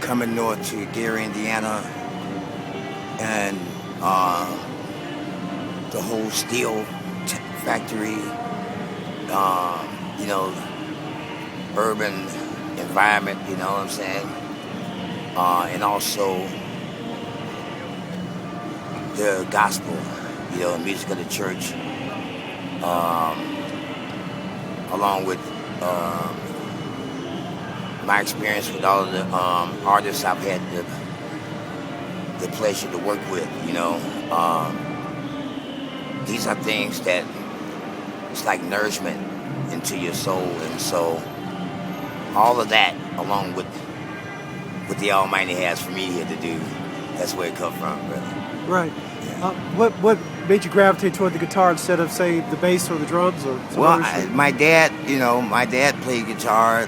coming north to Gary, Indiana, and the whole steel factory, urban environment, you know what I'm saying? And also the gospel, music of the church, along with my experience with all of the artists I've had the pleasure to work with, these are things that it's like nourishment into your soul, and so all of that, along with what the Almighty has for me here to do, that's where it comes from, brother. Right. Yeah. What made you gravitate toward the guitar instead of, say, the bass or the drums? My dad played guitar,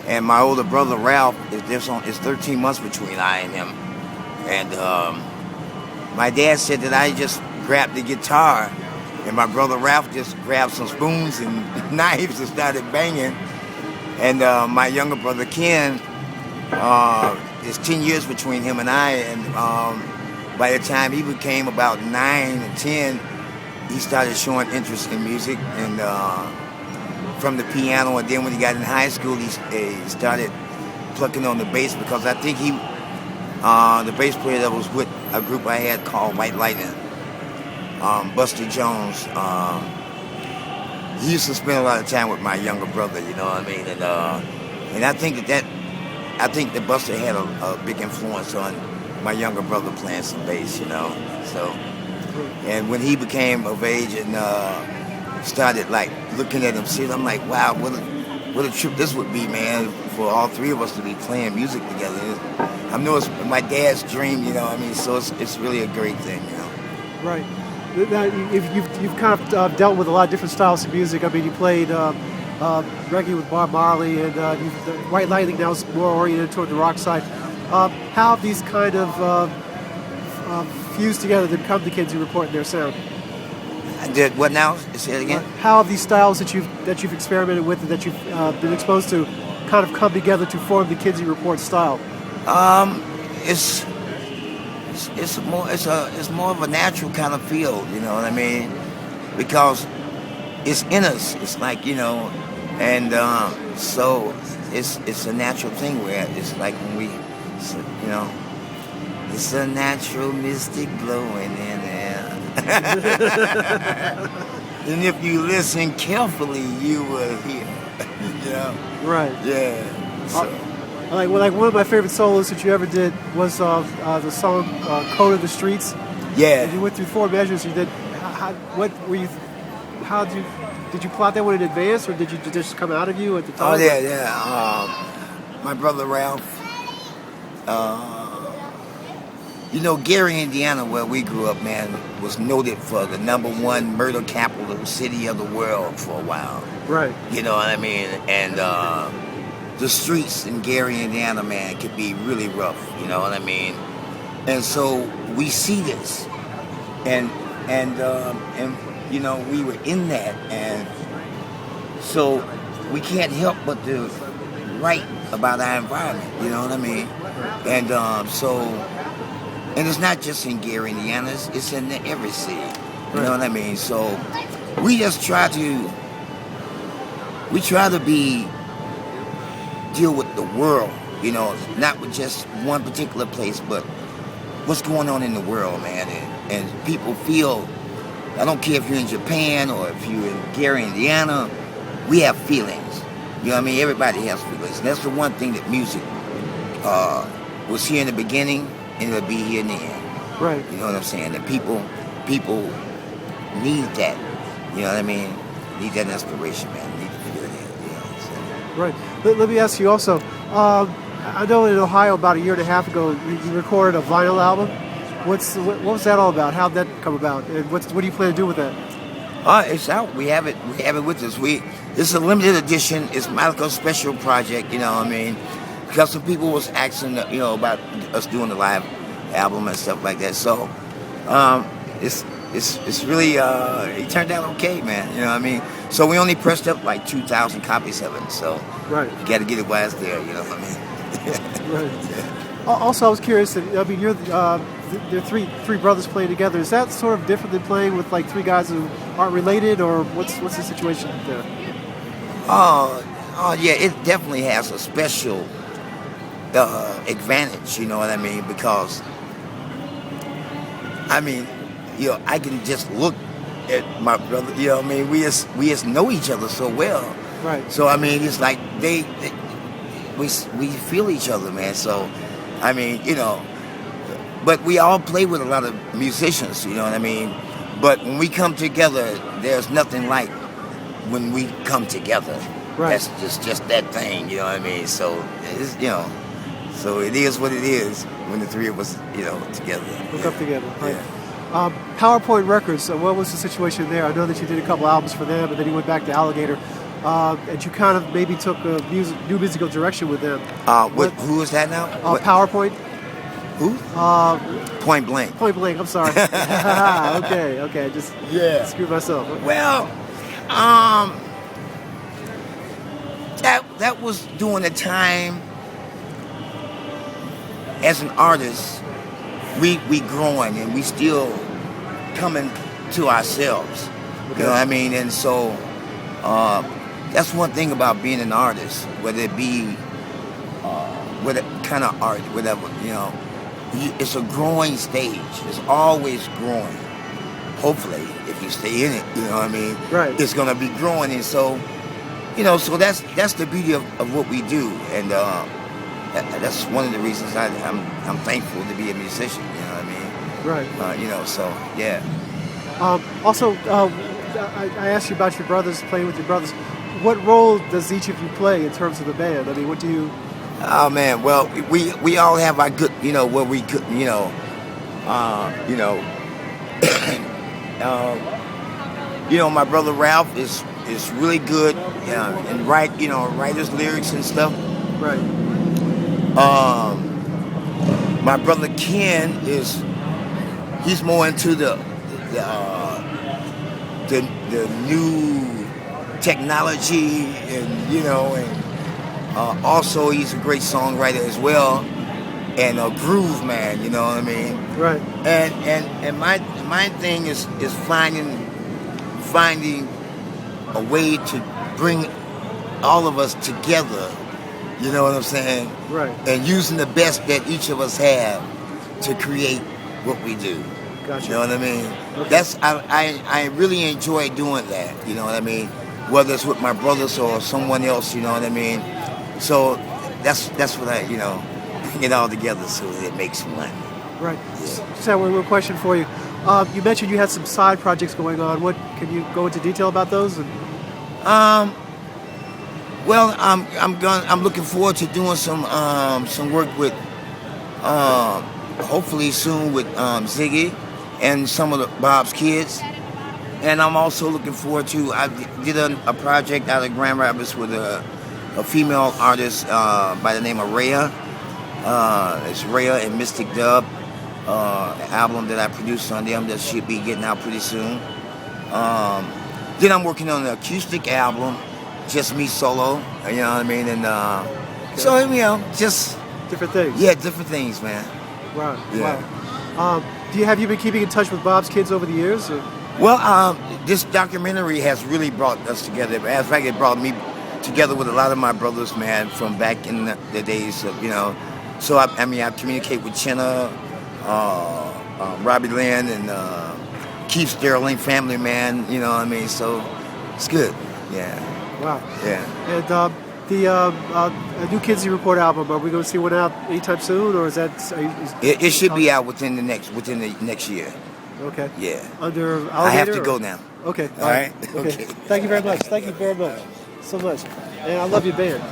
and my older brother Ralph, it's 13 months between I and him, and my dad said that I just grabbed the guitar, and my brother Ralph just grabbed some spoons and knives and started banging, and my younger brother Ken, there's 10 years between him and I, and by the time he became about 9 and 10, he started showing interest in music, and from the piano, and then when he got in high school, he started plucking on the bass, because I think the bass player that was with a group I had called White Lightning, Buster Jones, he used to spend a lot of time with my younger brother, you know what I mean? And I think that Buster had a big influence on my younger brother playing some bass, So, and when he became of age and started like looking at him, I'm like, wow, what a trip this would be, man, for all three of us to be playing music together. I know it's my dad's dream, So it's really a great thing, Right. Now, you've kind of dealt with a lot of different styles of music. I mean, you played reggae with Bob Marley, and White Lightning now is more oriented toward the rock side. How have these kind of fused together to become the Kinsey Report in their sound? I did what now? Say it again. How have these styles that you've experimented with and that you've been exposed to kind of come together to form the Kinsey Report style? It's more of a natural kind of feel, you know what I mean? Because it's in us. It's like, and so it's a natural thing where it's like when we, it's a natural mystic blowing in there. And if you listen carefully, you will hear. Right. Yeah. So. Like one of my favorite solos that you ever did was the song "Code of the Streets." Yeah. You went through 4 measures. You did. Did you plot that one in advance, or did you just come out of you at the time? Oh yeah. My brother Ralph. Gary, Indiana, where we grew up, man, was noted for the #1 murder capital city of the world for a while. Right. You know what I mean? And the streets in Gary, Indiana, man, could be really rough. You know what I mean? And so we see this, and we were in that, and so we can't help but to write about our environment. You know what I mean? And and it's not just in Gary, Indiana. It's in every city. You know what I mean? So we just try to deal with the world, not with just one particular place, but what's going on in the world, man. And people feel, I don't care if you're in Japan or if you're in Gary, Indiana, we have feelings. You know what I mean? Everybody has feelings. And that's the one thing that music was here in the beginning, and it'll be here in the end. Right. You know what I'm saying? That people need that. You know what I mean? Need that inspiration, man. Need to feel that. So. Right. Let me ask you also. I know in Ohio about a year and a half ago you recorded a vinyl album. What was that all about? How'd that come about? And what do you plan to do with that? It's out. We have it with us. It's a limited edition. It's like a special project. You know what I mean? Because some people was asking, about us doing the live album and stuff like that. So, it's really it turned out okay, man. You know what I mean? So we only pressed up like 2,000 copies of it. So right, you got to get it while it's there. You know what I mean? Right. Also, I was curious. I mean, you're there are three brothers playing together. Is that sort of different than playing with like three guys who aren't related, or what's the situation there? Yeah, it definitely has a special advantage. You know what I mean? Because I mean, I can just look at my brother. You know what I mean? We just know each other so well. Right. So I mean, it's like we feel each other, man. So I mean, but we all play with a lot of musicians. You know what I mean? But when we come together, there's nothing like when we come together. Right. That's just that thing. You know what I mean? So it's so it is what it is when the three of us together. Hook up together. Right. Yeah. PowerPoint Records. What was the situation there? I know that you did a couple albums for them, and then you went back to Alligator. And you kind of maybe took a new musical direction with them. Who is that now? PowerPoint. Who? Point Blank. Point Blank. I'm sorry. Okay. Just screwed myself. Well, that was during a time as an artist, we growing and we still coming to ourselves. Okay. You know what I mean? And so that's one thing about being an artist, whether it be what kind of art, whatever, it's a growing stage. It's always growing. Hopefully, if you stay in it, you know what I mean? Right. It's gonna be growing, and so, so that's the beauty of what we do, and that's one of the reasons I'm thankful to be a musician. You know what I mean? Right. So yeah. Also, I asked you about your brothers, playing with your brothers. What role does each of you play in terms of the band? I mean, what do you? Oh man, well we all have our good, where we could, my brother Ralph is really good, and write his lyrics and stuff. Right. My brother Ken he's more into the new technology, and also he's a great songwriter as well, and a groove man. You know what I mean? Right. And my thing is finding a way to bring all of us together. You know what I'm saying? Right. And using the best that each of us have to create what we do. Gotcha. You know what I mean? Okay. I really enjoy doing that. You know what I mean? Whether it's with my brothers or someone else. You know what I mean? So that's what I bring it all together so that it makes fun. Right. Yeah. Just have one more question for you. You mentioned you had some side projects going on. Can you go into detail about those? Well, I'm looking forward to doing some work with hopefully soon with Ziggy and some of Bob's kids, and I'm also looking forward to. I did a project out of Grand Rapids with a female artist by the name of Rhea. It's Rhea and Mystic Dub, an album that I produced on them that should be getting out pretty soon. Then I'm working on an acoustic album, just me solo, you know what I mean? And so, just different things. Yeah, different things, man. Right. Yeah. Wow. Have you been keeping in touch with Bob's kids over the years? Or? Well, this documentary has really brought us together. As a fact, it brought me together with a lot of my brothers, man, from back in the days of, So, I communicate with Chenna, Robbie Lynn, and Keith Sterling, family man, you know what I mean? So, it's good, yeah. Wow. Yeah. And a new Kinsey Report album, are we going to see one out anytime soon, or is that? It should be out within the next year. Okay. Yeah. Under Alligator? I have to go now. Okay. All right. Okay. Thank you very much. Thank you very much. So much. And I love your band.